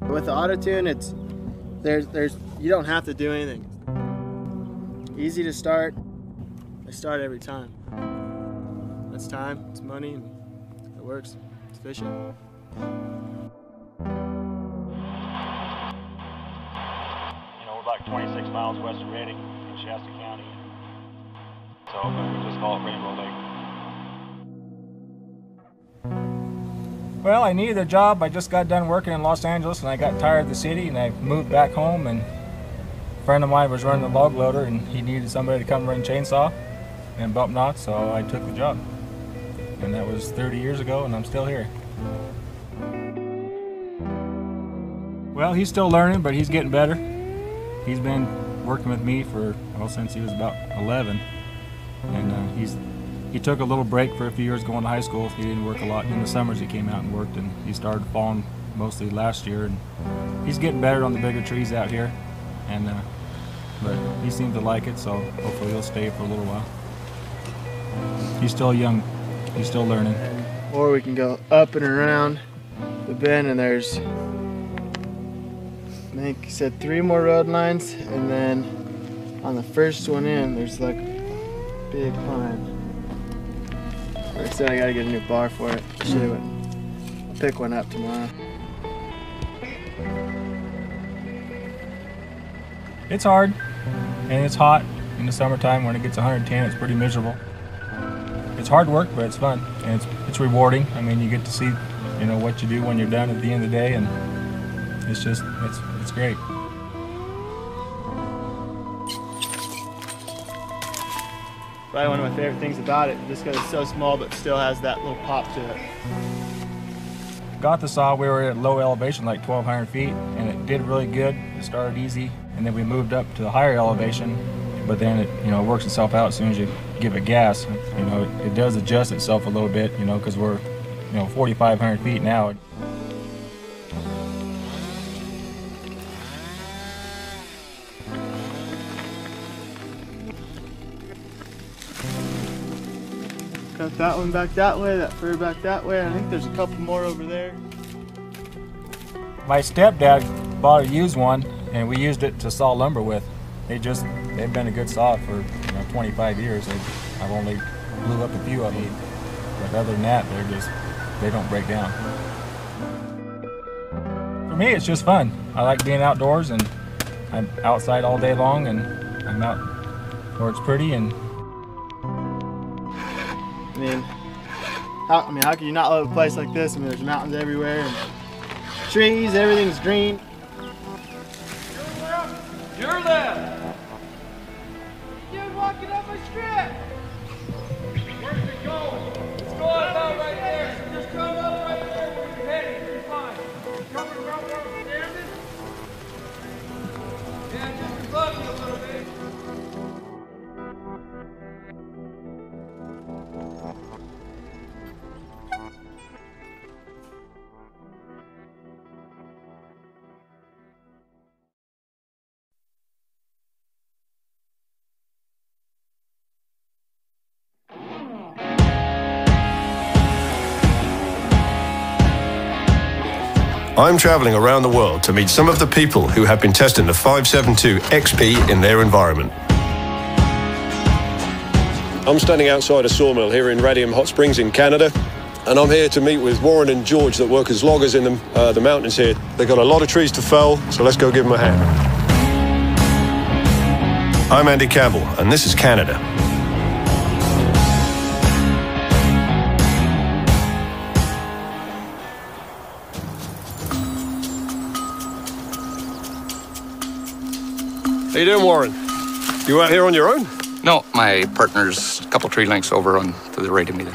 With the auto-tune, you don't have to do anything. Easy to start. I start every time. That's time, it's money, and it works. It's efficient. You know, we're about 26 miles west of Redding in Shasta County. So we just call it Rainbow Lake. Well, I needed a job. I just got done working in Los Angeles and I got tired of the city and I moved back home, and a friend of mine was running a log loader and he needed somebody to come run chainsaw and bump knots, so I took the job. And that was 30 years ago and I'm still here. Well, he's still learning, but he's getting better. He's been working with me for, well, since he was about 11. And he took a little break for a few years going to high school. He didn't work a lot. In the summers he came out and worked, and he started falling mostly last year. And he's getting better on the bigger trees out here. And but he seems to like it, so hopefully he'll stay for a little while. He's still young. He's still learning. Or we can go up and around the bend, and there's, I think he said 3 more road lines, and then on the first one in, there's like a big pine. Like I said, I gotta get a new bar for it. I'll pick one up tomorrow. It's hard, and it's hot in the summertime. When it gets 110, it's pretty miserable. It's hard work, but it's fun, and it's rewarding. I mean, you get to see, you know, what you do when you're done at the end of the day, and it's just, it's great. Probably one of my favorite things about it, just because it's so small but still has that little pop to it. Got the saw, we were at low elevation, like 1,200 feet, and it did really good. It started easy, and then we moved up to a higher elevation, but then it, you know, works itself out as soon as you give it gas. You know, it does adjust itself a little bit, you know, because we're, you know, 4,500 feet now. Got that one back that way, that fur back that way. I think there's a couple more over there. My stepdad bought a used one, and we used it to saw lumber with. They've been a good saw for, you know, 25 years. I've only blew up a few of them, but other than that, they don't break down. For me, it's just fun. I like being outdoors, and I'm outside all day long, and I'm out where it's pretty. And how can you not love a place like this? I mean, there's mountains everywhere and trees, everything's green. You're left. You're walking up a strip. Where's it going? It's going about right there. So just come up right there where you're heading. You're fine. Coming around where we're standing? Yeah, just above you a little bit. I'm traveling around the world to meet some of the people who have been testing the 572 XP in their environment. I'm standing outside a sawmill here in Radium Hot Springs in Canada, and I'm here to meet with Warren and George that work as loggers in the mountains here. They've got a lot of trees to fell, so let's go give them a hand. I'm Andy Campbell, and this is Canada. How you doing, Warren? You out here on your own? No, my partner's a couple tree lengths over on to the right of me there.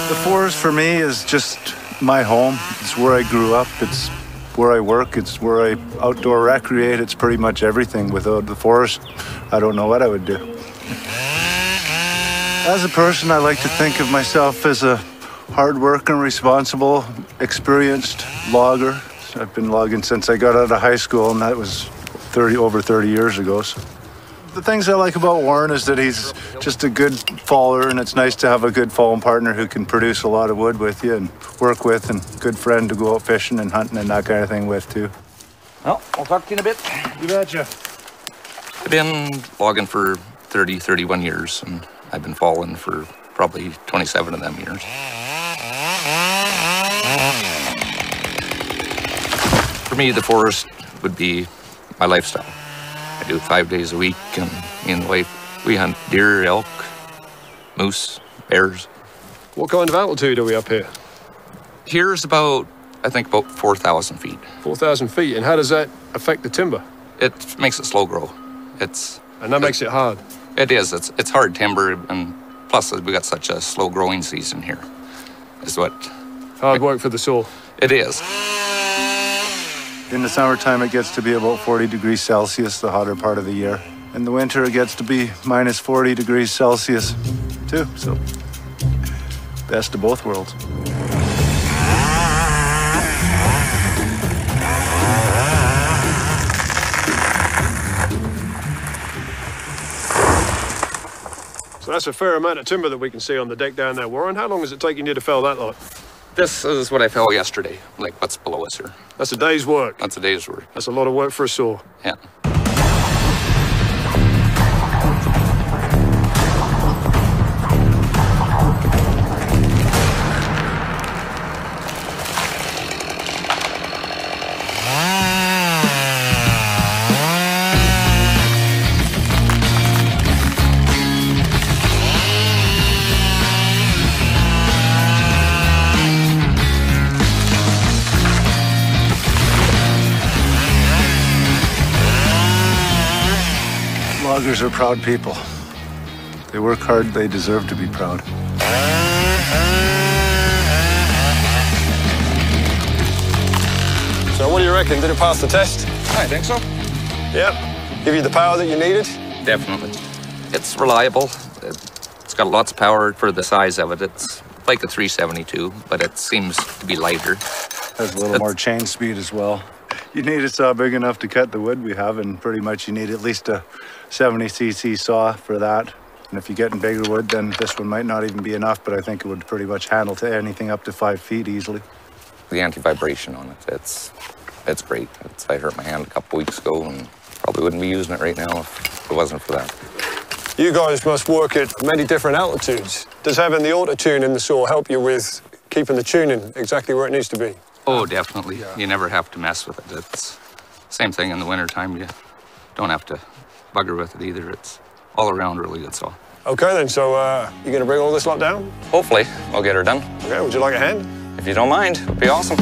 The forest for me is just my home. It's where I grew up. It's where I work. It's where I outdoor recreate. It's pretty much everything. Without the forest, I don't know what I would do. As a person, I like to think of myself as a hard-working, responsible, experienced logger. I've been logging since I got out of high school, and that was over 30 years ago. So The things I like about Warren is that he's just a good faller, and it's nice to have a good falling partner who can produce a lot of wood with you and work with, and good friend to go out fishing and hunting and that kind of thing with too. Well, I'll talk to you in a bit. You betcha. I've been logging for 30, 31 years, and I've been falling for probably 27 of them years. For me, the forest would be my lifestyle. I do it 5 days a week, and me and the wife, we hunt deer, elk, moose, bears. What kind of altitude are we up here? Here's about, I think, about 4,000 feet. 4,000 feet, and how does that affect the timber? It makes it slow grow. And that makes it hard. It is. It's hard timber, and plus we got such a slow growing season here. Is what. Hard work for the saw. It is. In the summertime, it gets to be about 40 degrees Celsius, the hotter part of the year. In the winter, it gets to be minus 40 degrees Celsius too, so best of both worlds. So that's a fair amount of timber that we can see on the deck down there, Warren. How long is it taking you to fell that lot? This is what I fell yesterday, like what's below us here. That's a day's work. That's a day's work. That's a lot of work for a saw. Yeah. Loggers are proud people. They work hard, they deserve to be proud. So what do you reckon? Did it pass the test? I think so. Yep. Give you the power that you needed? Definitely. It's reliable. It's got lots of power for the size of it. It's like a 372, but it seems to be lighter. Has a little more chain speed as well. You need a saw big enough to cut the wood we have, and pretty much you need at least a 70cc saw for that. And if you're getting bigger wood, then this one might not even be enough, but I think it would pretty much handle to anything up to 5 feet easily. The anti-vibration on it, it's great. I hurt my hand a couple weeks ago, and probably wouldn't be using it right now if it wasn't for that. You guys must work at many different altitudes. Does having the auto-tune in the saw help you with keeping the tuning exactly where it needs to be? Oh, definitely. You never have to mess with it. It's the same thing in the wintertime. You don't have to bugger with it either. It's all around really good saw. Okay then, so you gonna bring all this lot down? Hopefully, I'll get her done. Okay, would you like a hand? If you don't mind, it'd be awesome.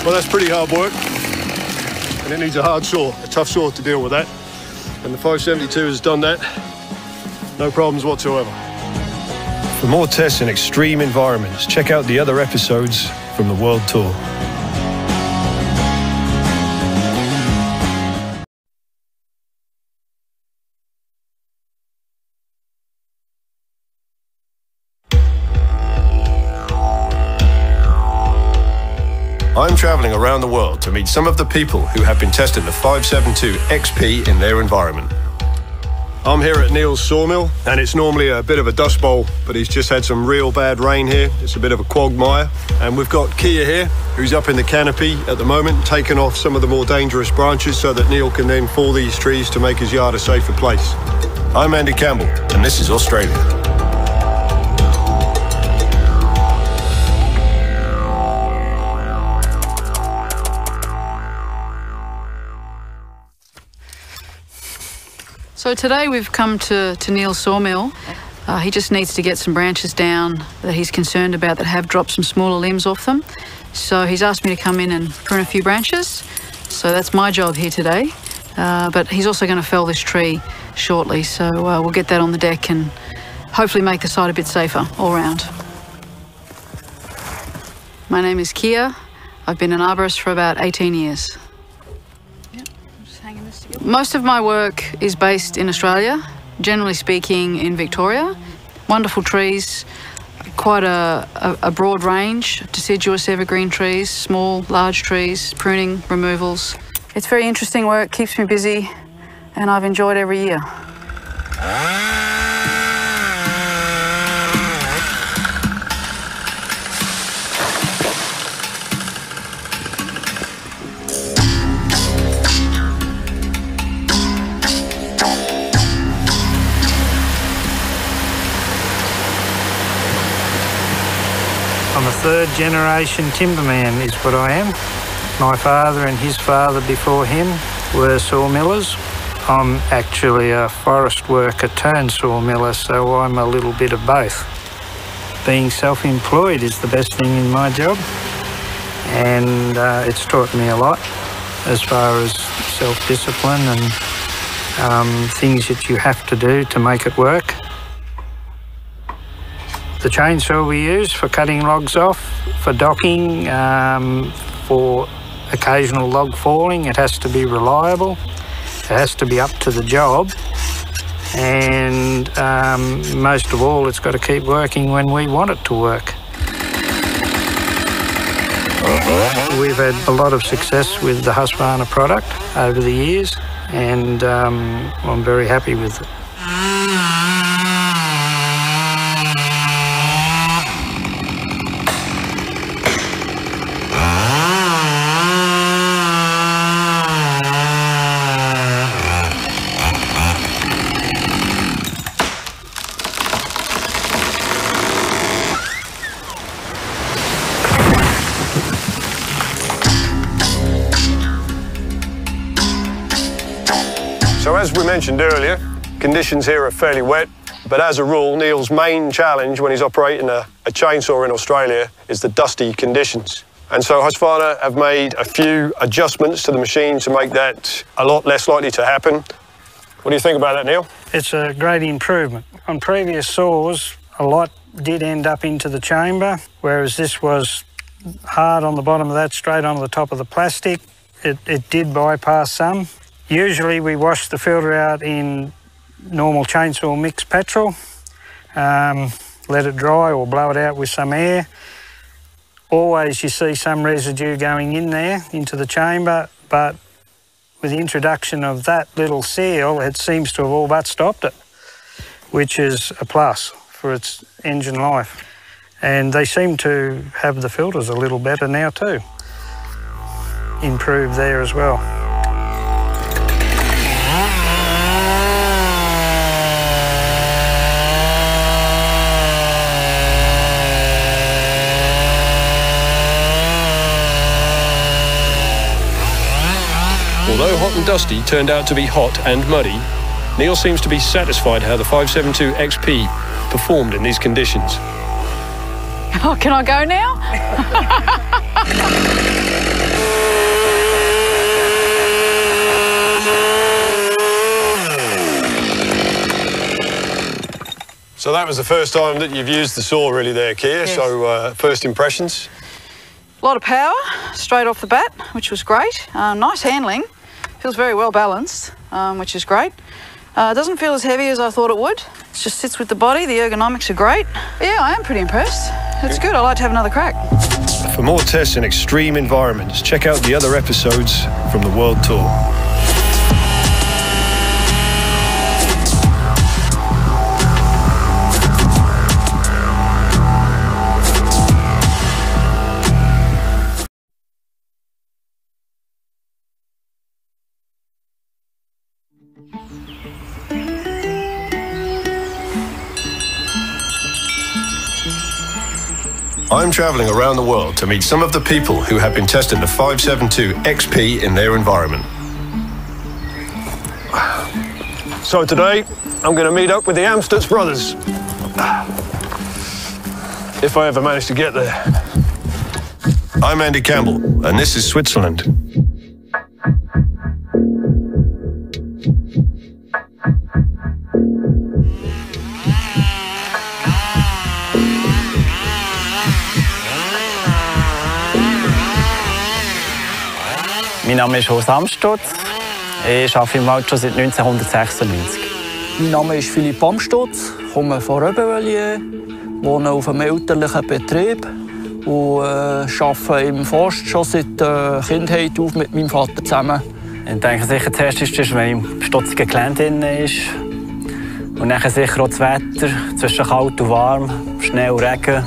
Well, that's pretty hard work, and it needs a hard saw, a tough saw to deal with that. And the 572 has done that, no problems whatsoever. For more tests in extreme environments, check out the other episodes from the World Tour. I'm traveling around the world to meet some of the people who have been testing the 572 XP in their environment. I'm here at Neil's Sawmill, and it's normally a bit of a dust bowl, but he's just had some real bad rain here. It's a bit of a quagmire. And we've got Kia here, who's up in the canopy at the moment, taking off some of the more dangerous branches so that Neil can then fall these trees to make his yard a safer place. I'm Andy Campbell, and this is Australia. So today we've come to Neil's sawmill. He just needs to get some branches down that he's concerned about that have dropped some smaller limbs off them. So he's asked me to come in and prune a few branches. So that's my job here today. But he's also going to fell this tree shortly. So we'll get that on the deck and hopefully make the site a bit safer all round. My name is Kia. I've been an arborist for about 18 years. Most of my work is based in Australia, generally speaking in Victoria. Wonderful trees, quite a broad range, deciduous evergreen trees, small, large trees, pruning, removals. It's very interesting work, keeps me busy, and I've enjoyed every year. I'm a third-generation timberman is what I am. My father and his father before him were sawmillers. I'm actually a forest worker turned sawmiller, so I'm a little bit of both. Being self-employed is the best thing in my job, and it's taught me a lot as far as self-discipline and things that you have to do to make it work. The chainsaw we use for cutting logs off, for docking, for occasional log falling, it has to be reliable, it has to be up to the job, and most of all, it's got to keep working when we want it to work. We've had a lot of success with the Husqvarna product over the years, and I'm very happy with it. So as we mentioned earlier, conditions here are fairly wet, but as a rule, Neil's main challenge when he's operating a chainsaw in Australia is the dusty conditions. And so Husqvarna have made a few adjustments to the machine to make that a lot less likely to happen. What do you think about that, Neil? It's a great improvement. On previous saws, a lot did end up into the chamber, whereas this was hard on the bottom of that, straight onto the top of the plastic. It did bypass some. Usually we wash the filter out in normal chainsaw mix petrol, let it dry or blow it out with some air. Always you see some residue going in there into the chamber, but with the introduction of that little seal, it seems to have all but stopped it, which is a plus for its engine life. And they seem to have the filters a little better now too. Improved there as well. Although hot and dusty turned out to be hot and muddy, Neil seems to be satisfied how the 572 XP performed in these conditions. Oh, can I go now? So that was the first time that you've used the saw really there, Kia, yes. So first impressions? A lot of power straight off the bat, which was great. Nice handling. Feels very well balanced, which is great. Doesn't feel as heavy as I thought it would. It just sits with the body. The ergonomics are great. Yeah, I am pretty impressed. It's good. I'd like to have another crack. For more tests in extreme environments, check out the other episodes from the World Tour. I'm travelling around the world to meet some of the people who have been testing the 572 XP in their environment. So today, I'm going to meet up with the Amstutz brothers. If I ever manage to get there. I'm Andy Campbell, and this is Switzerland. Mein Name ist Horst Amstutz. Ich arbeite im Wald schon seit 1996. Mein Name ist Philipp Amstutz, komme von Röbenvelier, wohne auf einem elterlichen Betrieb und arbeite im Forst schon seit Kindheit auf mit meinem Vater zusammen. Ich denke sicher, zuerst ist es, wenn im stotzigen Gelände drin ist. Und dann sicher auch das Wetter, zwischen kalt und warm, Schnee und Regen.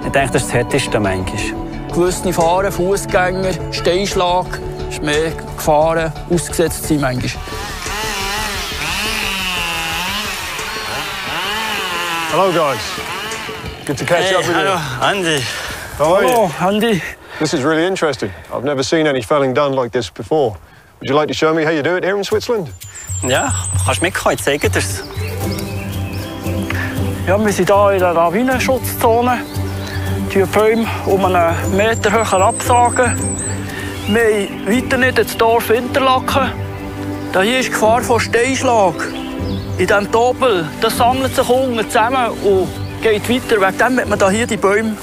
Ich denke, das ist das Härteste manchmal. Gewisse Fahren, Fußgänger, Steinschlag, ist mehr Gefahren ausgesetzt sind manchmal. Hello, guys. Good to catch up with hello, you. Andy. How are you? Andy. This is really interesting. I've never seen any felling done like this before. Would you like to show me how you do it here in Switzerland? Ja, kannst du mitkommen, ich zeige dir es. Ja, wir sind hier in der Lawinenschutzzone. Die Bäume um einen Meter höher absagen. Wir haben weiter nicht ins Dorf Interlaken. Hier ist die Gefahr von Steinschlag. In diesem Tobel, das sammelt sich unten zusammen und geht weiter. Wegen dem hat man hier die Bäume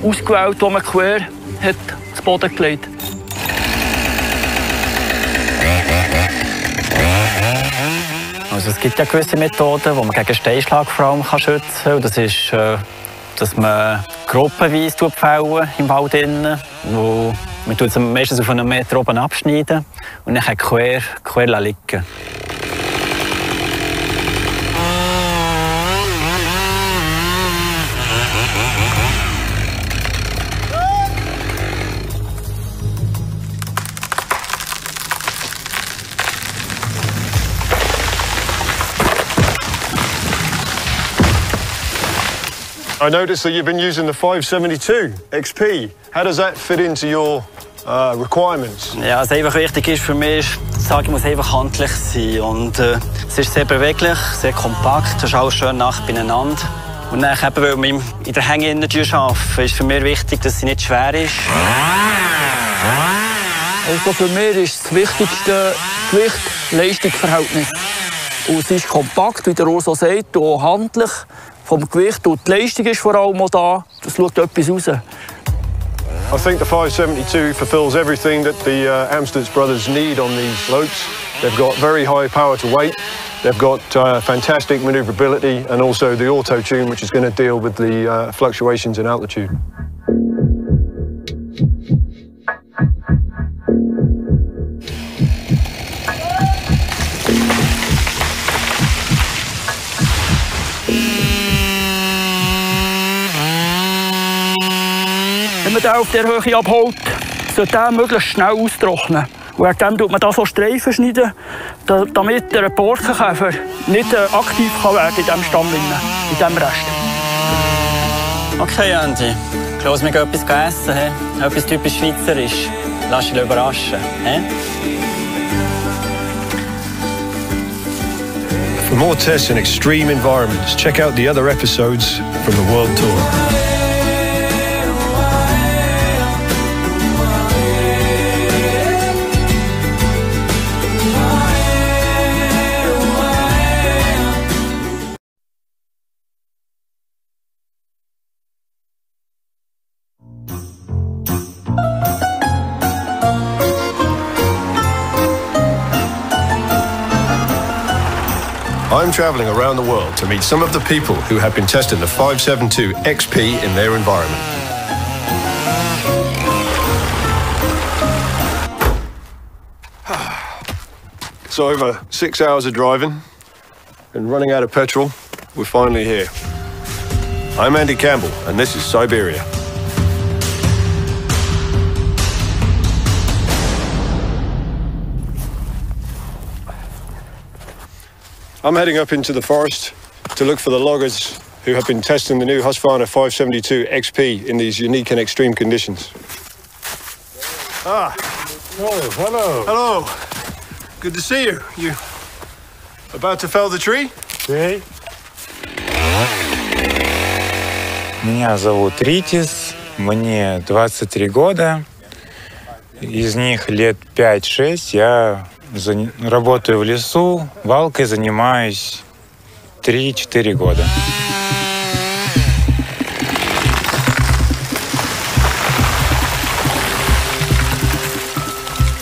ausgewählt, die man quer hat zu Boden gelegt. Also es gibt ja gewisse Methoden, die man gegen Steinschlag vor allem schützen kann. Das ist, dass man gruppenweise fällen im Wald innen. Man tut es meistens auf einen Meter oben abschneiden und dann quer liegen. I noticed that you've been using the 572 XP. How does that fit into your requirements? Ja, was einfach wichtig ist für mich, das Sage muss einfach handlich sein. Und es ist sehr beweglich, sehr kompakt, das ist alles schön nah beieinander. Und dann, eben, weil wir in der Hänge arbeiten, ist für mich wichtig, dass sie nicht schwer ist. Also für mich ist das wichtigste Gewicht-Leistung-Verhältnis. Und es ist kompakt, wie der Rosa sagt, und handlich. Vom Gewicht und die Leistung ist vor allem auch da. Das schaut etwas raus. I think the 572 fulfills everything that the Amstutz brothers need on these slopes. They've got very high power to weight. They've got fantastic manoeuvrability and also the auto-tune, which is going to deal with the fluctuations in altitude. Wenn man den auf der Höhe abholt, sollte der möglichst schnell austrocknen. Und wegen dem tut man da so Streifen schneiden, damit der Borkenkäfer nicht aktiv werden kann in diesem Stamm, in diesem Rest. Okay, Andy. Ich glaube, wir gehen etwas essen. He? Etwas typisch schweizerisch. Lass dich überraschen. He? For more tests in extreme environments, check out the other episodes from the World Tour. I'm traveling around the world to meet some of the people who have been testing the 572 XP in their environment. So over 6 hours of driving and running out of petrol, we're finally here. I'm Andy Campbell and this is Siberia. I'm heading up into the forest to look for the loggers who have been testing the new Husqvarna 572 XP in these unique and extreme conditions. Ah. Oh, hello. Hello. Good to see you. You about to fell the tree? Okay. Меня зовут Ритис, мне 23 года. Из них лет 5-6 я работаю в лесу, валкой занимаюсь 3-4 года.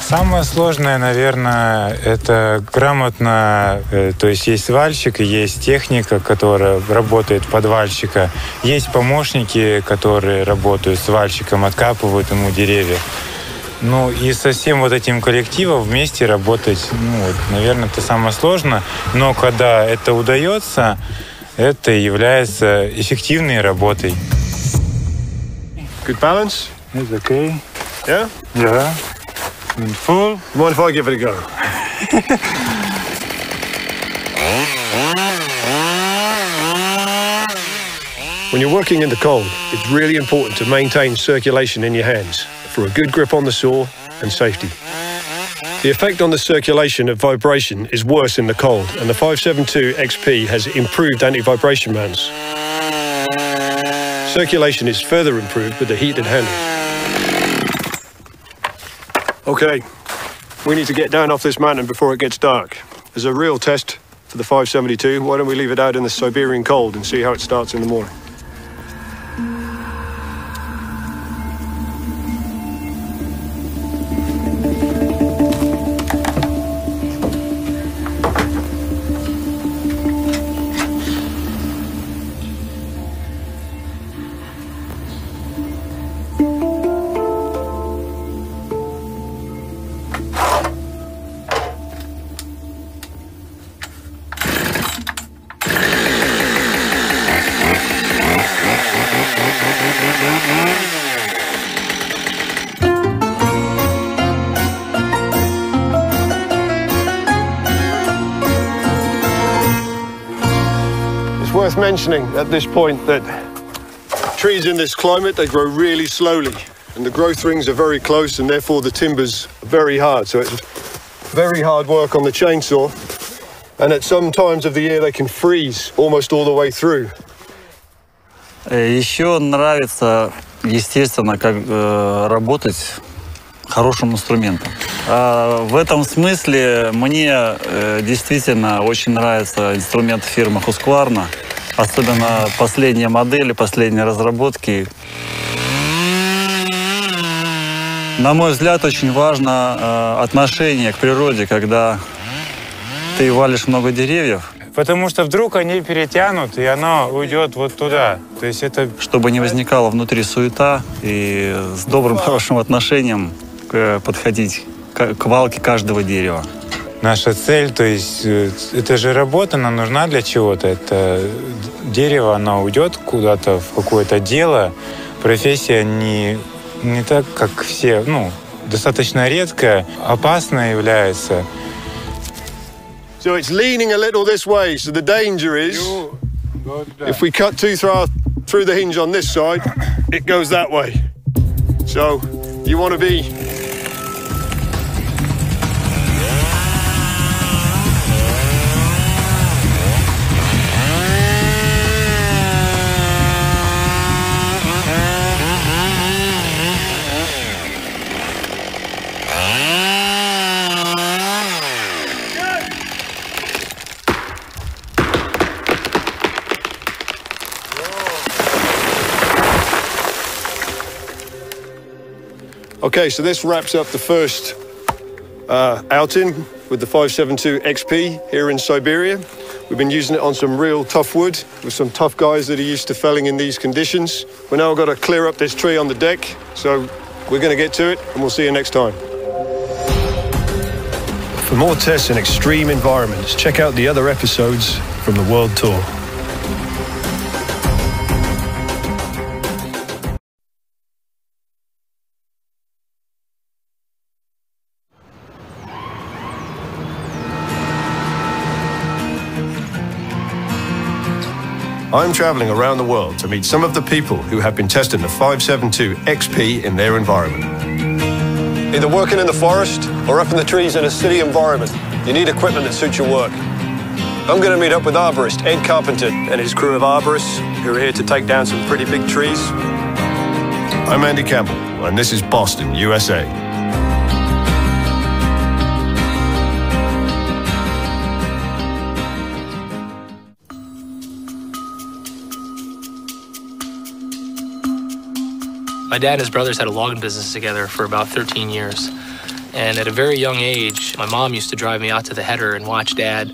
Самое сложное, наверное, это грамотно, то есть есть свальщик, есть техника, которая работает под вальщика, есть помощники, которые работают с вальщиком, откапывают ему деревья. Ну и со всем вот этим коллективом вместе работать, наверное, это самое сложное. Но когда это удается, это является эффективной работой. Good balance? It's okay. Yeah? Yeah. In full. Mind if I give it a go? When you're working in the cold, it's really important to maintain circulation in your hands for a good grip on the saw and safety. The effect on the circulation of vibration is worse in the cold, and the 572 XP has improved anti-vibration mounts. Circulation is further improved with the heated handles. Okay, we need to get down off this mountain before it gets dark. As a real test for the 572, why don't we leave it out in the Siberian cold and see how it starts in the morning? Worth mentioning at this point that trees in this climate, they grow really slowly, and the growth rings are very close, and therefore the timber's very hard. So it's very hard work on the chainsaw, and at some times of the year they can freeze almost all the way through. Еще нравится, естественно, как работать хорошим инструментом. В этом смысле мне действительно очень нравится инструмент фирмы Husqvarna, особенно последние модели, последние разработки. На мой взгляд, очень важно отношение к природе, когда ты валишь много деревьев. Потому что вдруг они перетянут, и оно уйдет вот туда. То есть это... Чтобы не возникала внутри суета, и с добрым, хорошим отношением подходить к валке каждого дерева. Наша цель, то есть это же работа, она нужна для чего-то. Это дерево, оно уйдет куда-то в какое-то дело. Профессия не так, как все, достаточно редкая, опасная является. So it's leaning a little this way, so the danger is if we cut too through the hinge on this side, it goes that way. So you want to be Okay, so this wraps up the first outing with the 572 XP here in Siberia. We've been using it on some real tough wood with some tough guys that are used to felling in these conditions. We've now got to clear up this tree on the deck, so we're going to get to it and we'll see you next time. For more tests in extreme environments, check out the other episodes from the World Tour. I'm traveling around the world to meet some of the people who have been testing the 572 XP in their environment. Either working in the forest or up in the trees in a city environment, you need equipment that suits your work. I'm going to meet up with arborist Ed Carpenter and his crew of arborists who are here to take down some pretty big trees. I'm Andy Campbell, and this is Boston, USA. My dad and his brothers had a logging business together for about 13 years. And at a very young age, my mom used to drive me out to the header and watch Dad,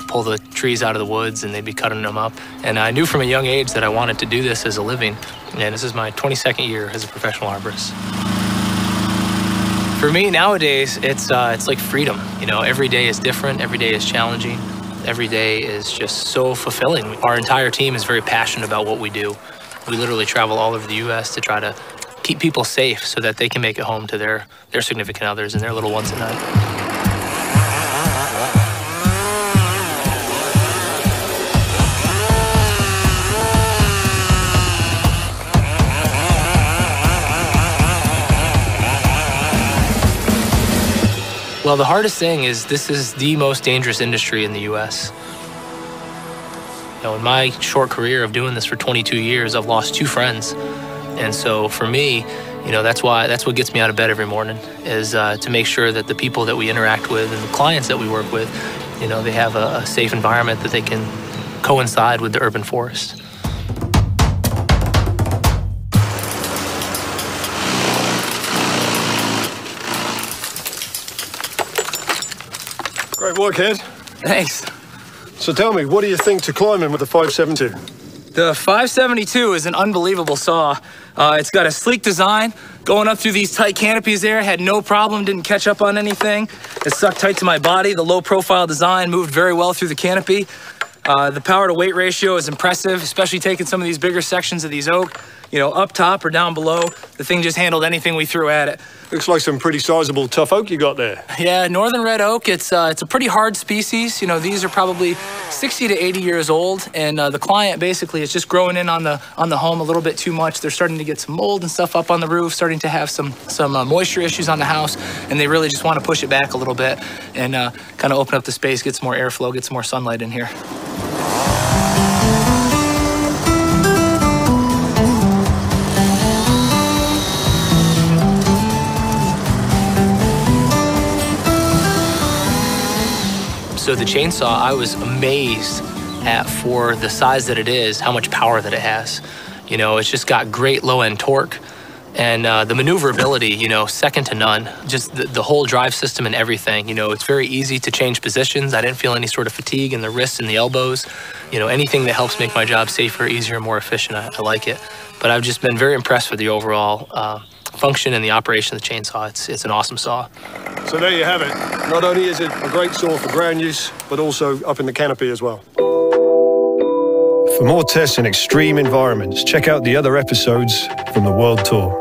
pull the trees out of the woods, and they'd be cutting them up. And I knew from a young age that I wanted to do this as a living. And this is my 22nd year as a professional arborist. For me nowadays, it's like freedom. Every day is different. Every day is challenging. Every day is just so fulfilling. Our entire team is very passionate about what we do. We literally travel all over the U.S. to try to keep people safe so that they can make it home to their significant others and their little ones at night. Well, the hardest thing is this is the most dangerous industry in the U.S. In my short career of doing this for 22 years, I've lost 2 friends. And so for me, that's what gets me out of bed every morning, is to make sure that the people that we interact with and the clients that we work with, they have a safe environment that they can coincide with the urban forest. Great work, Ed. Thanks. So tell me, what do you think to climbing with the 572? The 572 is an unbelievable saw. It's got a sleek design. Going up through these tight canopies there, had no problem, didn't catch up on anything. It stuck tight to my body. The low profile design moved very well through the canopy. The power to weight ratio is impressive, especially taking some of these bigger sections of these oak. Up top or down below, the thing just handled anything we threw at it. Looks like some pretty sizable tough oak you got there. Yeah, northern red oak, it's a pretty hard species. These are probably 60 to 80 years old, and the client basically is just growing in on the home a little bit too much. They're starting to get some mold and stuff up on the roof, starting to have some moisture issues on the house, and they really just want to push it back a little bit and kind of open up the space, get some more airflow, get some more sunlight in here. So the chainsaw, I was amazed at, for the size that it is, how much power that it has. It's just got great low-end torque, and the maneuverability, second to none. Just the whole drive system and everything. It's very easy to change positions. I didn't feel any sort of fatigue in the wrists and the elbows. Anything that helps make my job safer, easier, more efficient, I like it. But I've just been very impressed with the overall function and the operation of the chainsaw. It's an awesome saw. So there you have it. Not only is it a great saw for ground use, but also up in the canopy as well. For more tests in extreme environments, check out the other episodes from the World Tour.